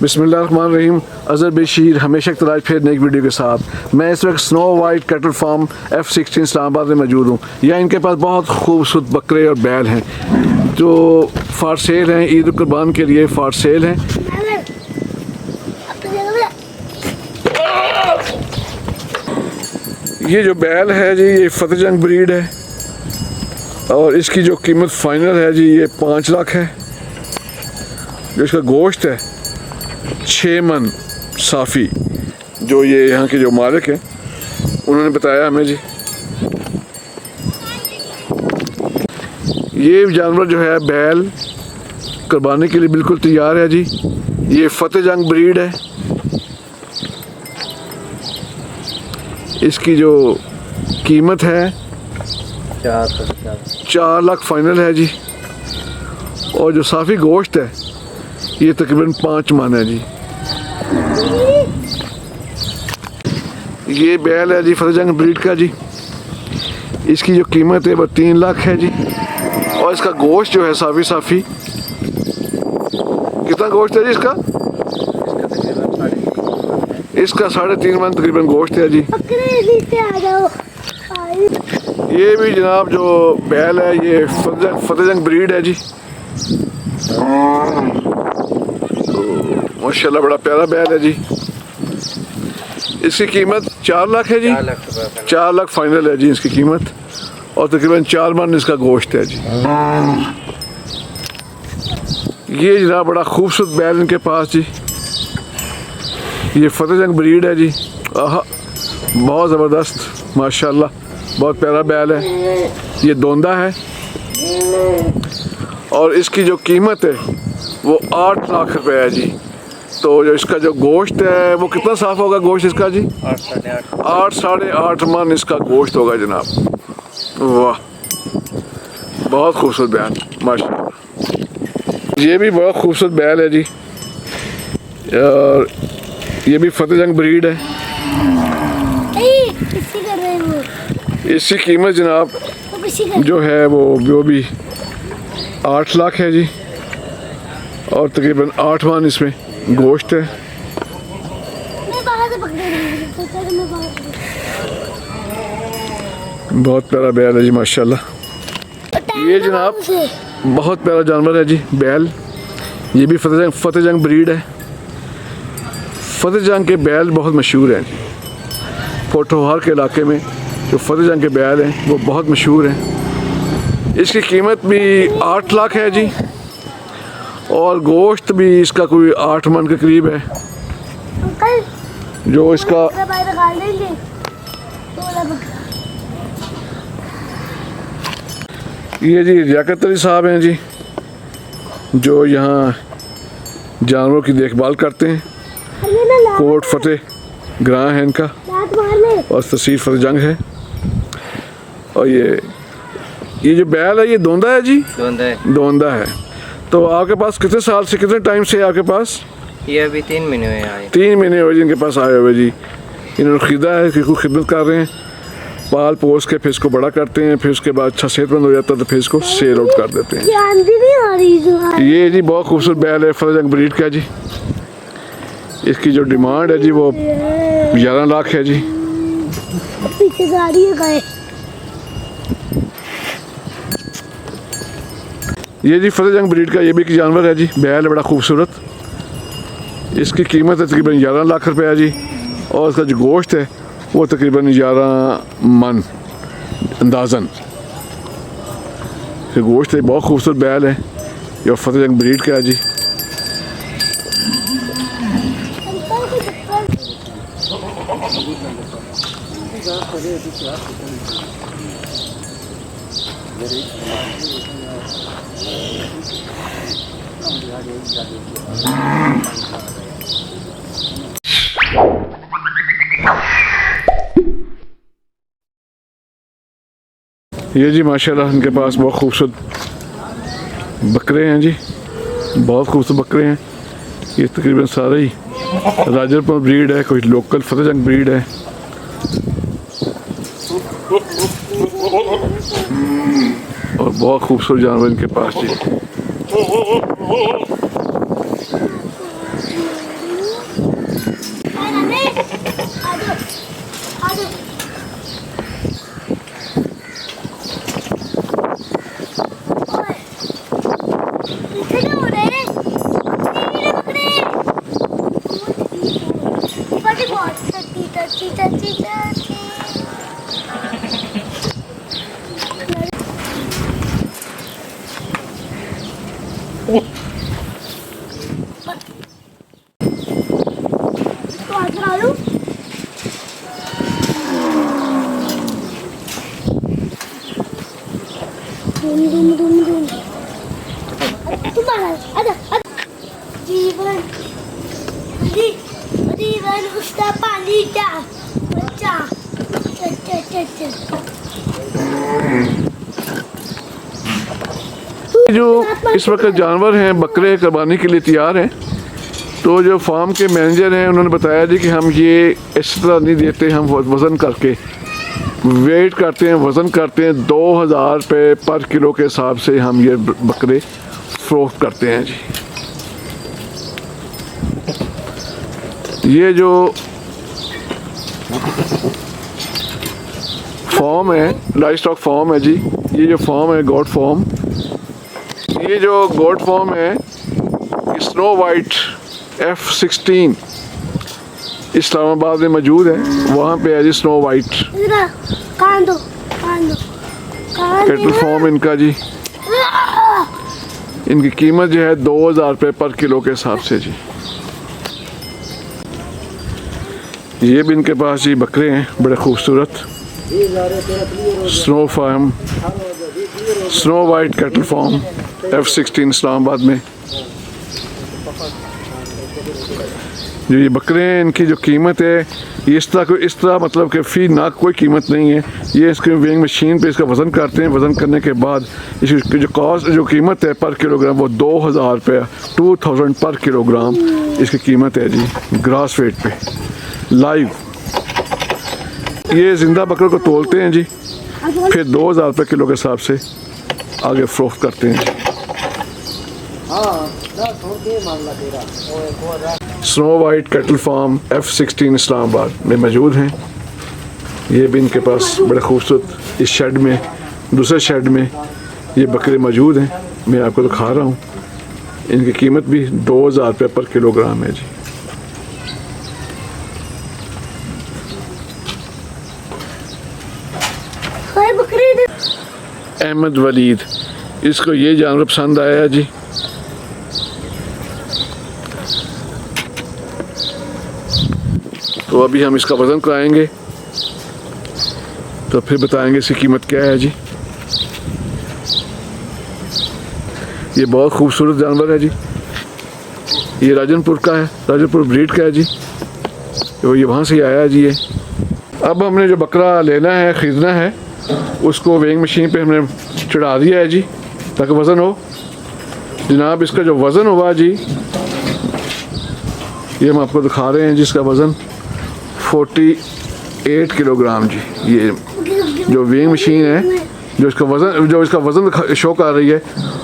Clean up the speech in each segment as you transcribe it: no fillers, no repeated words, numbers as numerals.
बिस्मिल्लाहिर्रहमानिर्रहीम। अज़हर बशीर हमेशा की तरह फिर नई वीडियो के साथ मैं इस वक्त snow white cattle farm F16 Islamabad में मौजूद हूँ। यहाँ इनके पास बहुत खूबसूरत बकरे और बैल हैं जो फॉर सेल हैं, ईद कुर्बान के लिए फॉर सेल हैं। ये जो बैल है जी ये फतेहजंग ब्रीड है और इसकी जो कीमत फाइनल है जी ये 5 लाख है। जो इसका गोश्त है 6 मन साफ़ी, जो ये यहाँ के जो मालिक हैं उन्होंने बताया हमें जी। ये जानवर जो है बैल कुर्बानी के लिए बिल्कुल तैयार है जी। ये फतेहजंग ब्रीड है। इसकी जो कीमत है 4 लाख फाइनल है जी। और जो साफ़ी गोश्त है ये तकरीबन 5 मन है जी। ये बैल है जी फतेहजंग ब्रीड का जी। इसकी जो कीमत है वो 3 लाख है जी। और इसका गोश्त जो है साफ़ी कितना गोश्त है जी इसका? इसका 3.5 मन तकरीबन गोश्त है जी। ये भी जनाब जो बैल है ये फतेहजंग ब्रीड है जी। माशाल्लाह बड़ा प्यारा बैल है जी। इसकी कीमत 4 लाख है जी। 4 लाख फाइनल है जी इसकी कीमत। और तकरीबन 4 मन इसका गोश्त है जी। ये जनाब बड़ा खूबसूरत बैल इनके पास जी। ये फतेहजंग ब्रीड है जी। बहुत ज़बरदस्त माशाल्लाह, बहुत प्यारा बैल है। ये दोंदा है और इसकी जो कीमत है वो 8 लाख रुपए है जी। तो जो इसका जो गोश्त है वो कितना साफ़ होगा गोश्त इसका जी? 8 साढ़े 8 मन इसका गोश्त होगा जनाब। वाह, बहुत खूबसूरत बैल माशाल्लाह। ये भी बहुत खूबसूरत बैल है जी और ये भी फतेहजंग ब्रीड है। इसकी कीमत जनाब जो है वो भी 8 लाख है जी। और तकरीबन 8 मन इसमें गोश्त है। बहुत प्यारा बैल है जी माशाल्लाह। ये जनाब बहुत प्यारा जानवर है जी बैल। ये भी फतेहजंग ब्रीड है। फतेहजंग के बैल बहुत मशहूर हैं जी। पोठोहार के इलाके में जो फतेहजंग के बैल हैं वो बहुत मशहूर हैं। इसकी कीमत भी 8 लाख है जी। और गोश्त भी इसका कोई 8 मन के करीब है। जो इसका ये जी लियाकत अली साहब हैं जी जो यहाँ जानवरों की देखभाल करते हैं। कोट फतेह ग्रां है इनका और तहसील फतेहजंग है। और ये जो बैल है ये दोंदा है जी। दोंदा है। तो आपके पास कितने साल से कितने टाइम से आपके पास? ये अभी 3 महीने हुए आए। 3 महीने हुए जिनके पास आए हुए जी। इन्होंने ख़रीदा है कि कोई खिदमत कर रहे हैं, पाल पोस के फिर इसको बड़ा करते हैं, फिर उसके बाद अच्छा सेहतमंद हो जाता है तो फिर इसको सेल आउट कर देते हैं। ये जी बहुत खूबसूरत बैल है फतेहजंग ब्रीड का जी। इसकी जो डिमांड है जी वो 11 लाख है जी। ये जी फतेहजंग ब्रीड का ये भी एक जानवर है जी। बैल है बड़ा खूबसूरत। इसकी कीमत है तकरीबन 11 लाख रुपए है जी। और इसका जो गोश्त है वो तकरीबन 11 मन अंदाज़न गोश्त है। बहुत खूबसूरत बैल है। ये फतेहजंग ब्रीड का है जी। ये जी माशाल्लाह इनके पास बहुत खूबसूरत बकरे हैं जी। बहुत खूबसूरत बकरे हैं। ये तकरीबन सारे ही राजरपुर ब्रीड है, कोई लोकल फतेहजंग ब्रीड है। और बहुत खूबसूरत जानवर इनके पास जी। जीवन जीवन उसका पानी का बच्चा जो इस वक्त जानवर हैं बकरे कुर्बानी के लिए तैयार हैं। तो जो फार्म के मैनेजर हैं उन्होंने बताया जी कि हम ये इस तरह नहीं देते, हम वज़न करके वेट करते हैं, वज़न करते हैं। 2000 रुपये पर किलो के हिसाब से हम ये बकरे फ़रोख्त करते हैं जी। ये जो फॉर्म है लाइव स्टॉक फॉर्म है जी, ये जो फॉर्म है गोट फॉर्म, ये जो गोट फॉर्म है स्नो वाइट F16 इस्लामाबाद में मौजूद है। वहाँ पे है जी स्नो वाइट कैटल फॉर्म इनका जी। इनकी कीमत जो है 2000 रुपये पर किलो के हिसाब से जी। ये भी इनके पास जी बकरे हैं बड़े खूबसूरत। Snow farm snow white cattle farm F16 Islamabad में जो ये बकरे हैं, इनकी जो कीमत है ये इस तरह मतलब कि फ़ी नाक कोई कीमत नहीं है। ये इसके वेइंग मशीन पे इसका वज़न करते हैं, वज़न करने के बाद इसकी जो कीमत है पर किलोग्राम वो 2000 रुपये 2000 पर किलोग्राम इसकी कीमत है जी। ग्रास वेट पे लाइव ये ज़िंदा बकरों को तोलते हैं जी, फिर 2000 रुपये किलो के हिसाब से आगे फ़रोख्त करते हैं। Snow white cattle farm F16 Islamabad में मौजूद हैं। ये भी इनके पास बड़े खूबसूरत इस शेड में, दूसरे शेड में ये बकरे मौजूद हैं। मैं आपको दिखा रहा हूँ। इनकी कीमत भी 2000 रुपये पर किलोग्राम है जी। अहमद वलीद, इसको ये जानवर पसंद आया जी। तो अभी हम इसका वज़न कराएंगे तो फिर बताएंगे इसकी कीमत क्या है जी। ये बहुत खूबसूरत जानवर है जी। ये राजनपुर का है, राजनपुर ब्रीड का है जी। तो ये वहाँ से आया है जी। ये अब हमने जो बकरा लेना है, ख़रीदना है, उसको वेइंग मशीन पे हमने चढ़ा दिया है जी ताकि वज़न हो। जनाब इसका जो वज़न हुआ जी ये हम आपको दिखा रहे हैं जिसका वज़न 48 किलोग्राम जी। ये जो वेइंग मशीन है जो इसका वज़न शो कर रही है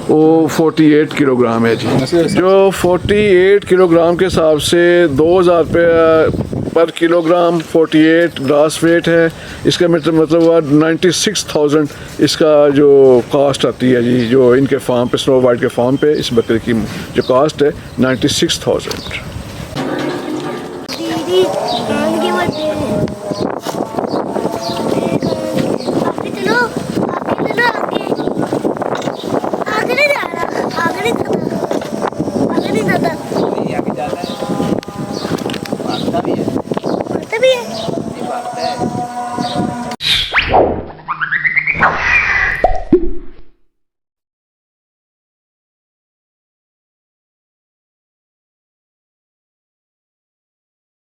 वो 48 किलोग्राम है जी। जो 48 किलोग्राम के हिसाब से 2000 रुपये पर किलोग्राम 48 ग्रास वेट है। इसका मतलब हुआ 96,000 इसका जो कॉस्ट आती है जी। जो इनके फार्म पे स्नो वाइट के फार्म पे इस बकरे की जो कॉस्ट है 96,000।